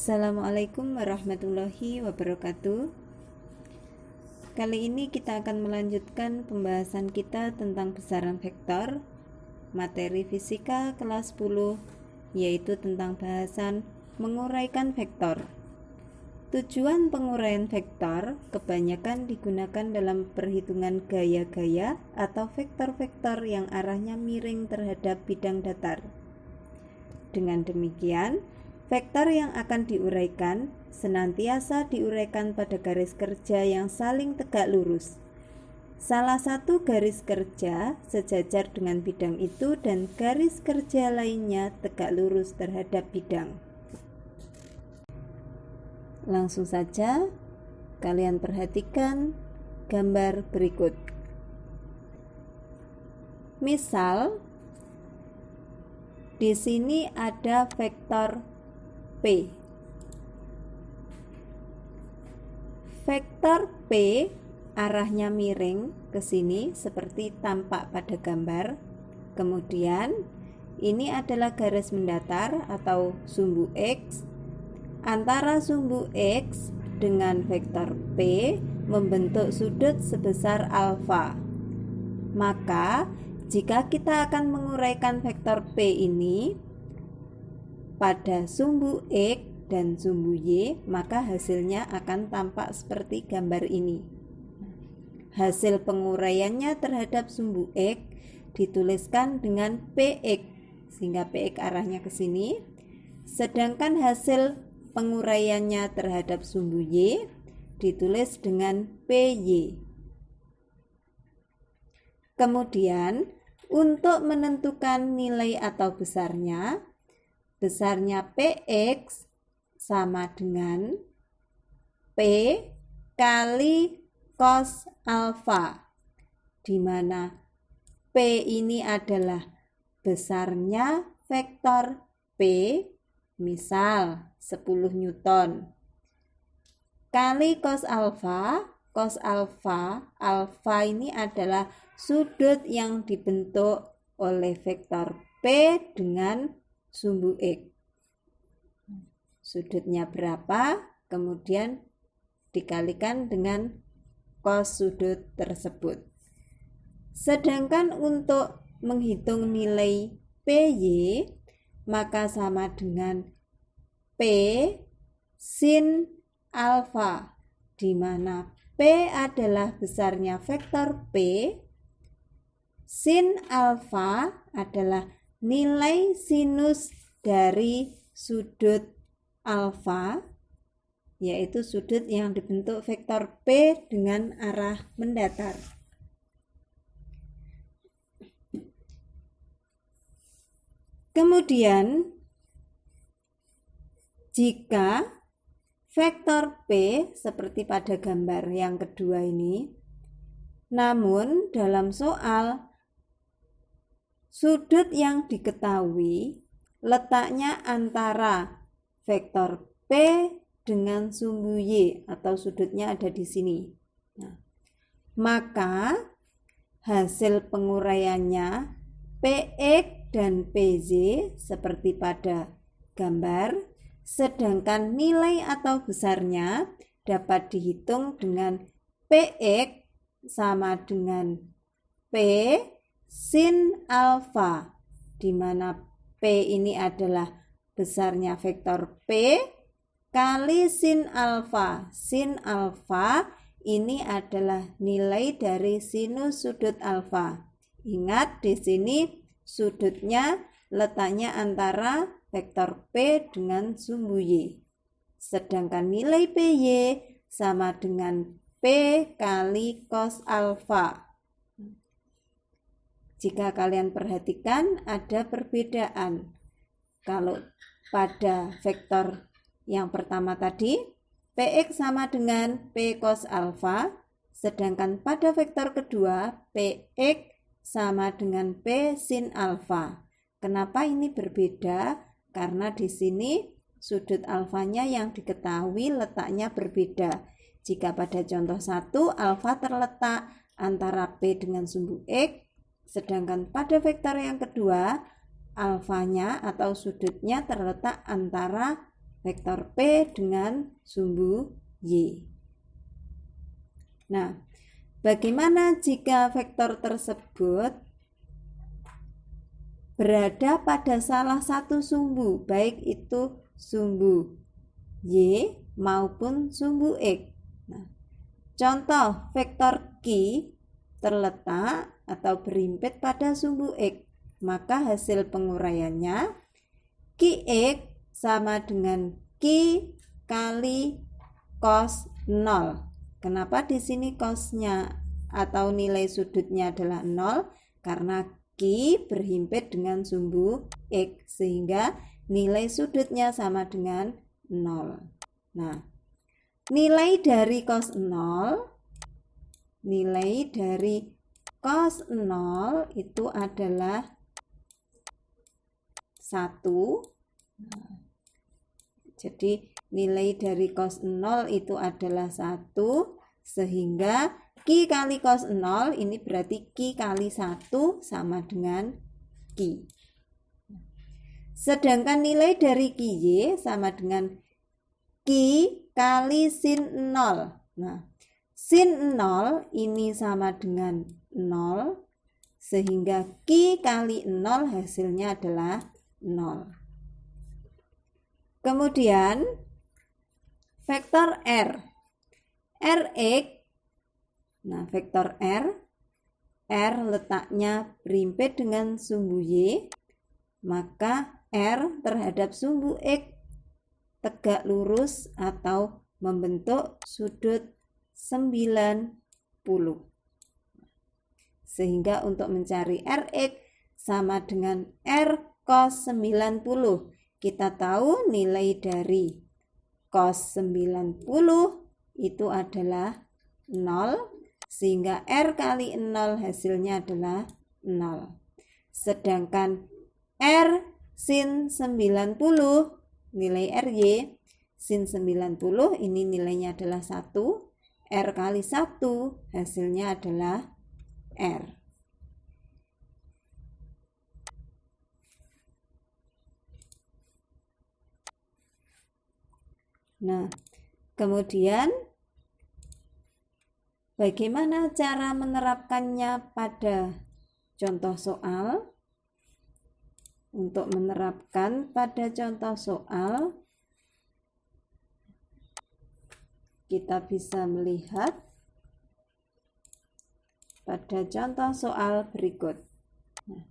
Assalamualaikum warahmatullahi wabarakatuh. Kali ini kita akan melanjutkan pembahasan kita tentang besaran vektor, materi fisika kelas 10, yaitu tentang bahasan menguraikan vektor. Tujuan penguraian vektor kebanyakan digunakan dalam perhitungan gaya-gaya atau vektor-vektor yang arahnya miring terhadap bidang datar. Dengan demikian, vektor yang akan diuraikan senantiasa diuraikan pada garis kerja yang saling tegak lurus. Salah satu garis kerja sejajar dengan bidang itu dan garis kerja lainnya tegak lurus terhadap bidang. Langsung saja kalian perhatikan gambar berikut. Misal, di sini ada vektor P. Vektor P arahnya miring ke sini seperti tampak pada gambar. Kemudian ini adalah garis mendatar atau sumbu X. Antara sumbu X dengan vektor P membentuk sudut sebesar alfa. Maka jika kita akan menguraikan vektor P ini pada sumbu X dan sumbu Y, maka hasilnya akan tampak seperti gambar ini. Hasil penguraiannya terhadap sumbu X dituliskan dengan PX, sehingga PX arahnya ke sini. Sedangkan hasil penguraiannya terhadap sumbu Y ditulis dengan PY. Kemudian, untuk menentukan nilai atau besarnya PX sama dengan P kali cos alfa, di mana P ini adalah besarnya vektor P, misal 10 Newton, kali cos alfa. Alfa ini adalah sudut yang dibentuk oleh vektor P dengan sumbu X. Sudutnya berapa, kemudian dikalikan dengan cos sudut tersebut. Sedangkan untuk menghitung nilai PY, maka sama dengan P sin alfa, di mana P adalah besarnya vektor P, sin alfa adalah nilai sinus dari sudut alfa, yaitu sudut yang dibentuk vektor P dengan arah mendatar. Kemudian, jika vektor P seperti pada gambar yang kedua ini, namun dalam soal sudut yang diketahui letaknya antara vektor P dengan sumbu Y atau sudutnya ada di sini. Nah, maka hasil penguraiannya PX dan PZ seperti pada gambar, sedangkan nilai atau besarnya dapat dihitung dengan PX sama dengan P sin alfa, di mana P ini adalah besarnya vektor P kali sin alfa. Sin alfa ini adalah nilai dari sinus sudut alfa. Ingat, di sini sudutnya letaknya antara vektor P dengan sumbu Y. Sedangkan nilai PY sama dengan P kali cos alfa. Jika kalian perhatikan ada perbedaan. Kalau pada vektor yang pertama tadi, PX sama dengan P cos alfa, sedangkan pada vektor kedua, PX sama dengan P sin alfa. Kenapa ini berbeda? Karena di sini sudut alfanya yang diketahui letaknya berbeda. Jika pada contoh 1, alfa terletak antara P dengan sumbu X, sedangkan pada vektor yang kedua, alfanya atau sudutnya terletak antara vektor P dengan sumbu Y. Nah, bagaimana jika vektor tersebut berada pada salah satu sumbu, baik itu sumbu Y maupun sumbu X? Nah, contoh vektor Q terletak atau berhimpit pada sumbu X, maka hasil penguraiannya Qx sama dengan Q kali cos 0. Kenapa di sini cosnya atau nilai sudutnya adalah 0? Karena Q berhimpit dengan sumbu X, sehingga nilai sudutnya sama dengan 0. Nah, nilai dari cos 0 itu adalah 1. Nah, jadi nilai dari cos 0 itu adalah 1, sehingga Q kali cos 0 ini berarti Q kali 1 sama dengan Q. Sedangkan nilai dari QY sama dengan Q kali sin 0. Nah, sin 0 ini sama dengan 0, sehingga Q kali 0 hasilnya adalah 0. Kemudian vektor R, Rx. Nah, vektor R letaknya berhimpit dengan sumbu Y, maka R terhadap sumbu X tegak lurus atau membentuk sudut 90. Sehingga untuk mencari Rx sama dengan R cos 90, kita tahu nilai dari cos 90 itu adalah 0, sehingga R kali 0 hasilnya adalah 0. Sedangkan R sin 90, nilai RY sin 90 ini nilainya adalah 1, R kali 1 hasilnya adalah R. Nah, kemudian bagaimana cara menerapkannya pada contoh soal? Untuk menerapkan pada contoh soal, kita bisa melihat pada contoh soal berikut. Nah,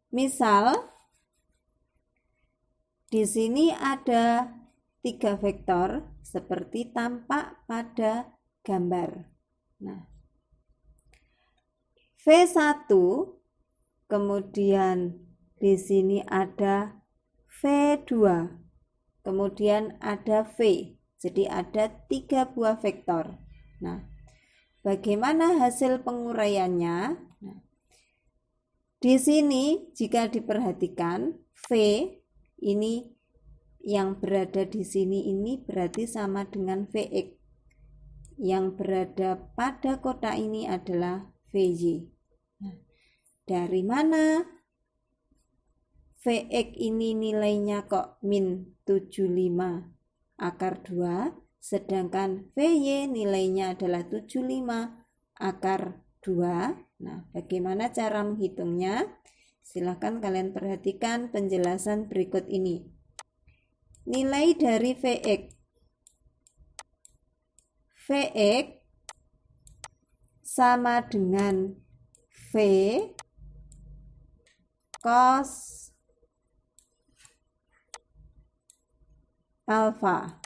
misal di sini ada 3 vektor seperti tampak pada gambar. Nah, V1, kemudian di sini ada V2, kemudian ada V. Jadi ada 3 buah vektor. Nah, bagaimana hasil penguraiannya? Nah, di sini jika diperhatikan, V ini yang berada di sini ini berarti sama dengan Vx. Yang berada pada kotak ini adalah Vy. Nah, dari mana Vx ini nilainya kok min 75 akar 2, sedangkan Vy nilainya adalah 75 akar 2. Nah, bagaimana cara menghitungnya? Silahkan kalian perhatikan penjelasan berikut ini. Nilai dari Vx sama dengan V cos alfa,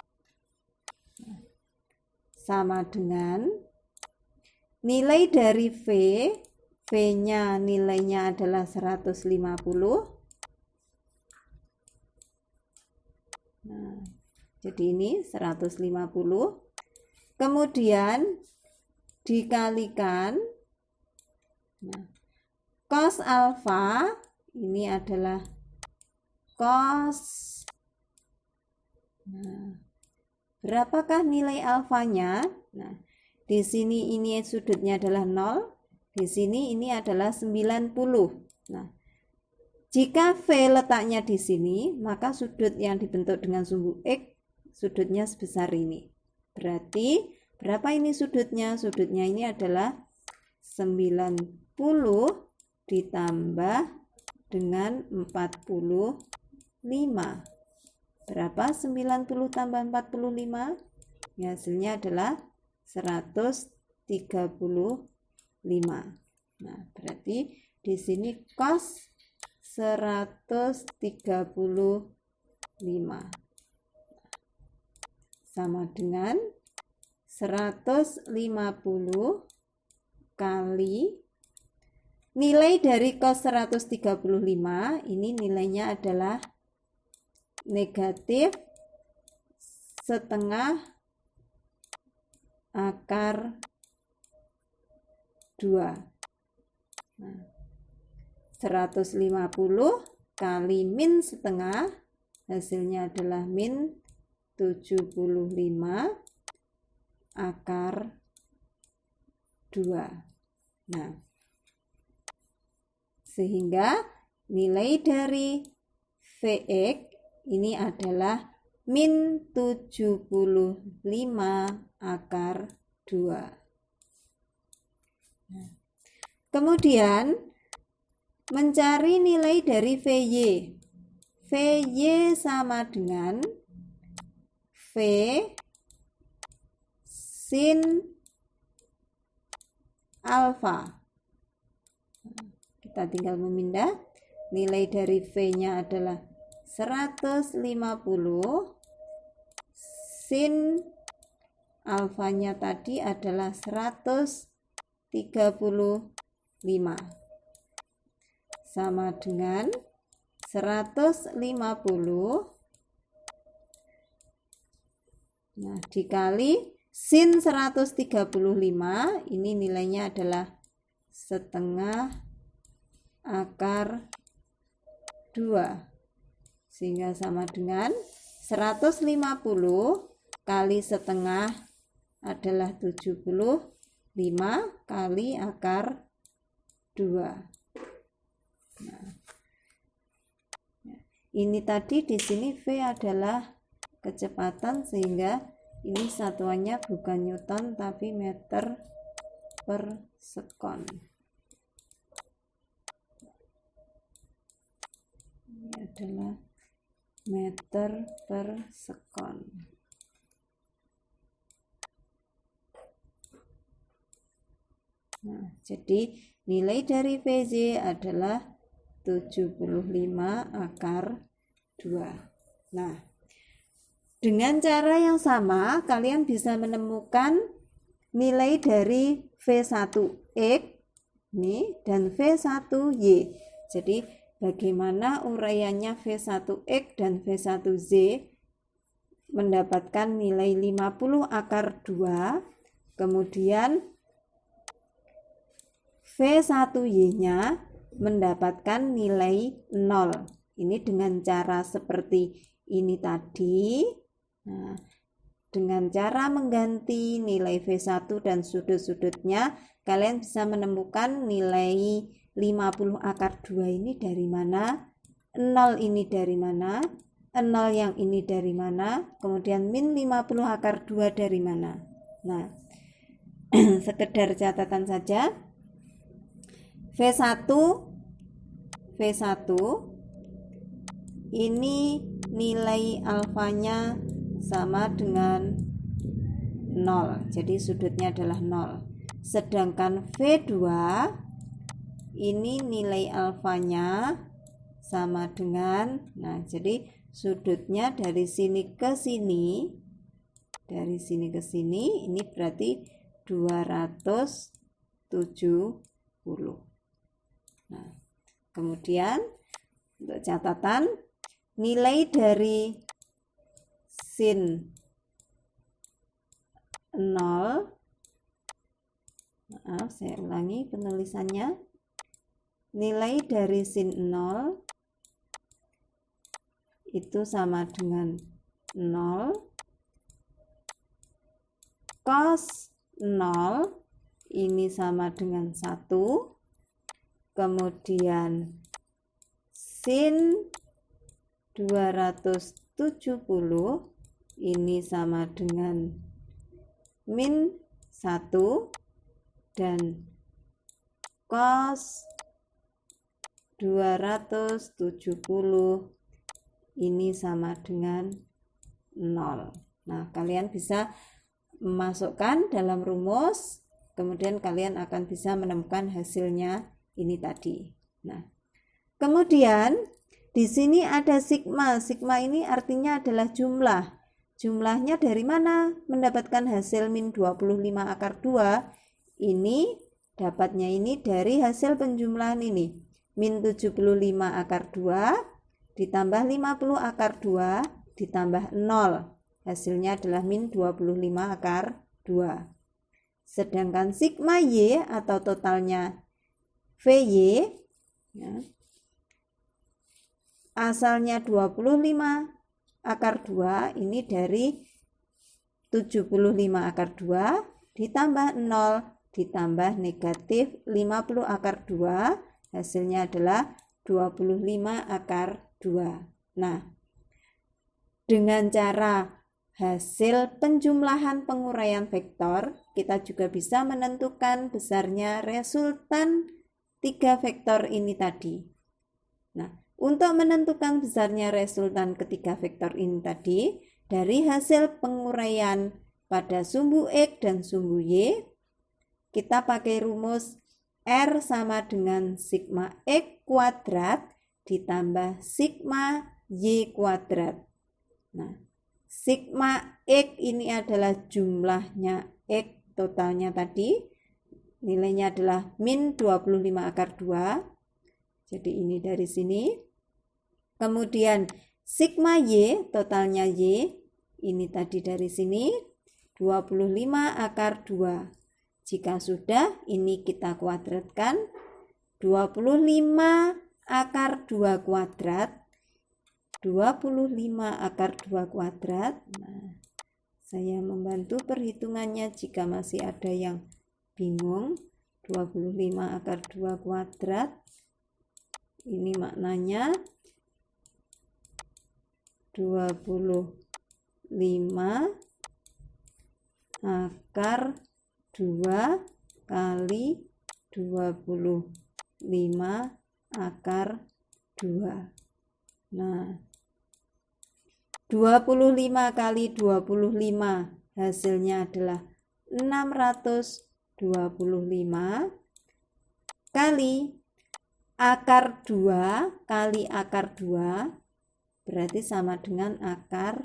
sama dengan nilai dari V-nya nilainya adalah 150. Nah, jadi ini 150. Kemudian dikalikan, nah, cos alfa ini adalah cos. Nah, berapakah nilai alfanya? Nah, di sini ini sudutnya adalah 0, Di sini ini adalah 90. Nah, jika V letaknya di sini, maka sudut yang dibentuk dengan sumbu X sudutnya sebesar ini. Berarti berapa ini sudutnya? Sudutnya ini adalah 90 ditambah dengan 45. Berapa 90 tambah 45? Ya, hasilnya adalah 135. Nah, berarti di sini cos 135 sama dengan 150 kali nilai dari cos 135, ini nilainya adalah negatif setengah akar 2. Nah, 150 kali min setengah, hasilnya adalah min 75 akar 2. Nah, sehingga nilai dari Vx ini adalah min 75 akar 2. Nah, kemudian mencari nilai dari Vy. Vy sama dengan V sin alfa. Kita tinggal memindah. Nilai dari V-nya adalah 150 sin alfanya tadi adalah 135 sama dengan 150 dikali sin 135, ini nilainya adalah setengah akar 2, sehingga sama dengan 150 kali setengah adalah 75 kali akar 2. Nah, ini tadi di sini V adalah kecepatan, sehingga ini satuannya bukan Newton tapi meter per sekon. Ini adalah meter per sekon. Nah, jadi nilai dari Vj adalah 75 akar 2. Nah, dengan cara yang sama kalian bisa menemukan nilai dari V1x ini dan V1y. Jadi bagaimana uraiannya V1x dan V1z mendapatkan nilai 50 akar 2, kemudian V1y-nya mendapatkan nilai 0. Ini dengan cara seperti ini tadi. Nah, dengan cara mengganti nilai V1 dan sudut-sudutnya, kalian bisa menemukan nilai 50 akar 2 ini dari mana, 0 ini dari mana, 0 yang ini dari mana, kemudian min 50 akar 2 dari mana. Nah, sekedar catatan saja, V1 ini nilai alfanya sama dengan 0, jadi sudutnya adalah 0. Sedangkan V2 ini nilai alfanya sama dengan, nah jadi sudutnya dari sini ke sini, dari sini ke sini, ini berarti 270. Nah, kemudian untuk catatan, nilai dari sin 0, maaf saya ulangi penulisannya, nilai dari sin 0 itu sama dengan 0 cos 0 ini sama dengan 1, kemudian sin 270 ini sama dengan min 1, dan cos 270 ini sama dengan 0. Nah, kalian bisa memasukkan dalam rumus, kemudian kalian akan bisa menemukan hasilnya ini tadi. Nah, kemudian di sini ada sigma. Sigma ini artinya adalah jumlah. Jumlahnya dari mana? Mendapatkan hasil min 25 akar 2. Ini dapatnya ini dari hasil penjumlahan ini. Min 75 akar 2 ditambah 50 akar 2 ditambah 0. Hasilnya adalah min 25 akar 2. Sedangkan sigma Y atau totalnya VY ya, asalnya 25 akar 2 ini dari 75 akar 2 ditambah 0 ditambah negatif 50 akar 2, hasilnya adalah 25 akar 2. Nah, dengan cara hasil penjumlahan penguraian vektor, kita juga bisa menentukan besarnya resultan 3 vektor ini tadi. Nah, untuk menentukan besarnya resultan ketiga vektor ini tadi, dari hasil penguraian pada sumbu X dan sumbu Y, kita pakai rumus R sama dengan sigma X kuadrat ditambah sigma Y kuadrat. Nah, sigma X ini adalah jumlahnya X totalnya tadi, nilainya adalah min 25 akar 2. Jadi ini dari sini. Kemudian sigma Y, totalnya Y, ini tadi dari sini, 25 akar 2. Jika sudah, ini kita kuadratkan. 25 akar 2 kuadrat. 25 akar 2 kuadrat. Nah, saya membantu perhitungannya jika masih ada yang bingung. 25 akar 2 kuadrat. Ini maknanya 25 akar 2 kali 25 akar 2. Nah, 25 kali 25 hasilnya adalah 625 kali akar 2 kali akar 2 berarti sama dengan akar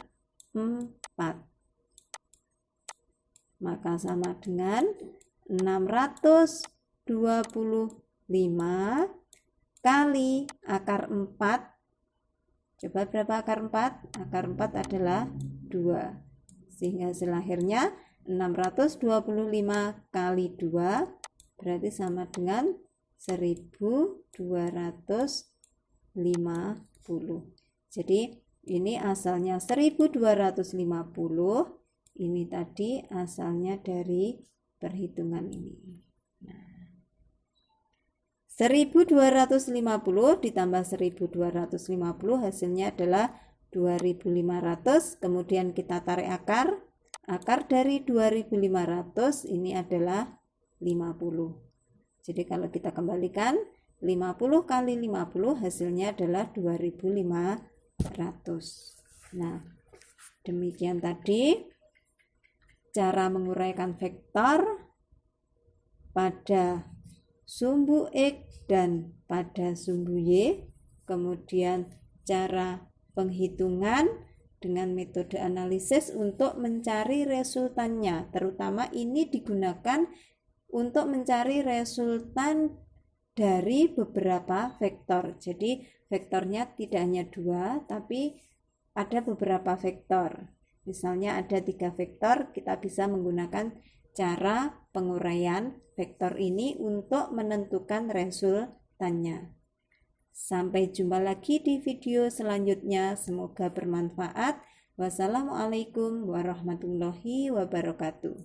4. Maka sama dengan 625 kali akar 4. Coba berapa akar 4? Akar 4 adalah 2. Sehingga hasil akhirnya 625 kali 2 berarti sama dengan 1250. Jadi ini asalnya 1250. Ini tadi asalnya dari perhitungan ini. Nah, 1250 ditambah 1250 hasilnya adalah 2500. Kemudian kita tarik akar. Akar dari 2500 ini adalah 50. Jadi kalau kita kembalikan 50 kali 50 hasilnya adalah 2500. Nah, demikian tadi cara menguraikan vektor pada sumbu X dan pada sumbu Y, kemudian cara penghitungan dengan metode analisis untuk mencari resultannya, terutama ini digunakan untuk mencari resultan dari beberapa vektor. Jadi vektornya tidak hanya 2, tapi ada beberapa vektor. Misalnya ada 3 vektor, kita bisa menggunakan cara penguraian vektor ini untuk menentukan resultannya. Sampai jumpa lagi di video selanjutnya, semoga bermanfaat. Wassalamualaikum warahmatullahi wabarakatuh.